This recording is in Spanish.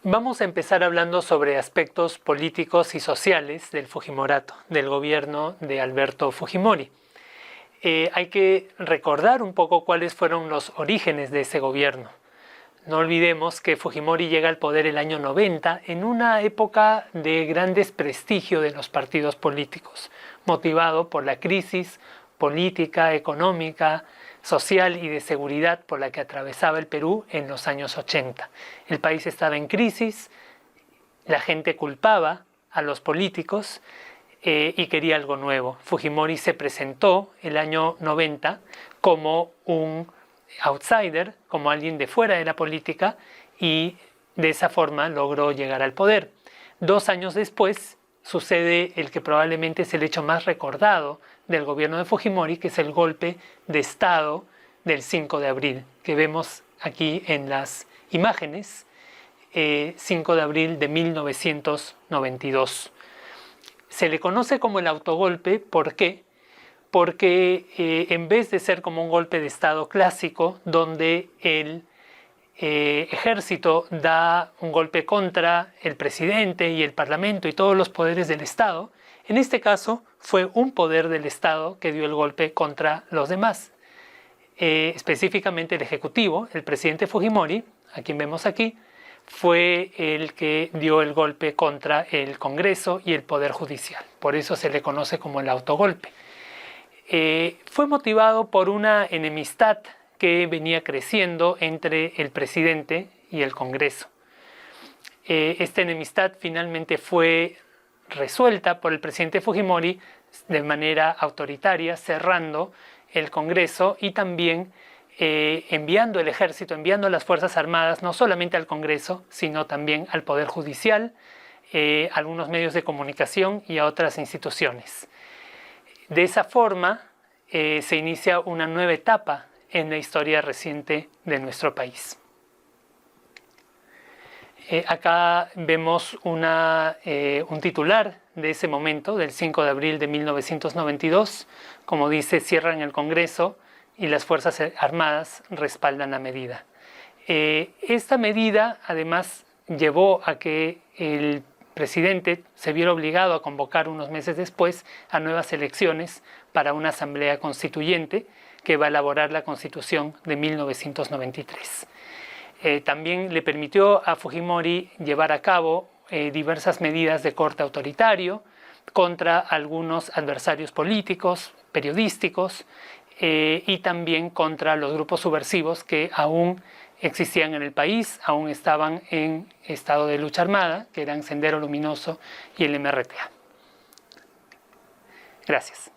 Vamos a empezar hablando sobre aspectos políticos y sociales del Fujimorato, del gobierno de Alberto Fujimori. Hay que recordar un poco cuáles fueron los orígenes de ese gobierno. No olvidemos que Fujimori llega al poder el año 90 en una época de gran desprestigio de los partidos políticos, motivado por la crisis política, económica, social y de seguridad por la que atravesaba el Perú en los años 80. El país estaba en crisis, la gente culpaba a los políticos y quería algo nuevo. Fujimori se presentó el año 90 como un outsider, como alguien de fuera de la política, y de esa forma logró llegar al poder. 2 años después sucede el que probablemente es el hecho más recordado del gobierno de Fujimori, que es el golpe de Estado del 5 de abril, que vemos aquí en las imágenes, 5 de abril de 1992. Se le conoce como el autogolpe, ¿por qué? Porque en vez de ser como un golpe de Estado clásico, donde el ejército da un golpe contra el presidente y el parlamento y todos los poderes del Estado, en este caso fue un poder del Estado que dio el golpe contra los demás. Específicamente el ejecutivo, el presidente Fujimori, a quien vemos aquí, fue el que dio el golpe contra el Congreso y el Poder Judicial. Por eso se le conoce como el autogolpe. Fue motivado por una enemistad que venía creciendo entre el presidente y el Congreso. Esta enemistad finalmente fue resuelta por el presidente Fujimori de manera autoritaria, cerrando el Congreso y también enviando el ejército, enviando las Fuerzas Armadas, no solamente al Congreso, sino también al Poder Judicial, a algunos medios de comunicación y a otras instituciones. De esa forma se inicia una nueva etapa en la historia reciente de nuestro país. Acá vemos un titular de ese momento, del 5 de abril de 1992. Como dice, cierran el Congreso y las Fuerzas Armadas respaldan la medida. Esta medida además llevó a que el presidente se viera obligado a convocar unos meses después a nuevas elecciones para una asamblea constituyente que va a elaborar la Constitución de 1993. También le permitió a Fujimori llevar a cabo diversas medidas de corte autoritario contra algunos adversarios políticos, periodísticos y también contra los grupos subversivos que aún existían en el país, aún estaban en estado de lucha armada, que eran Sendero Luminoso y el MRTA. Gracias.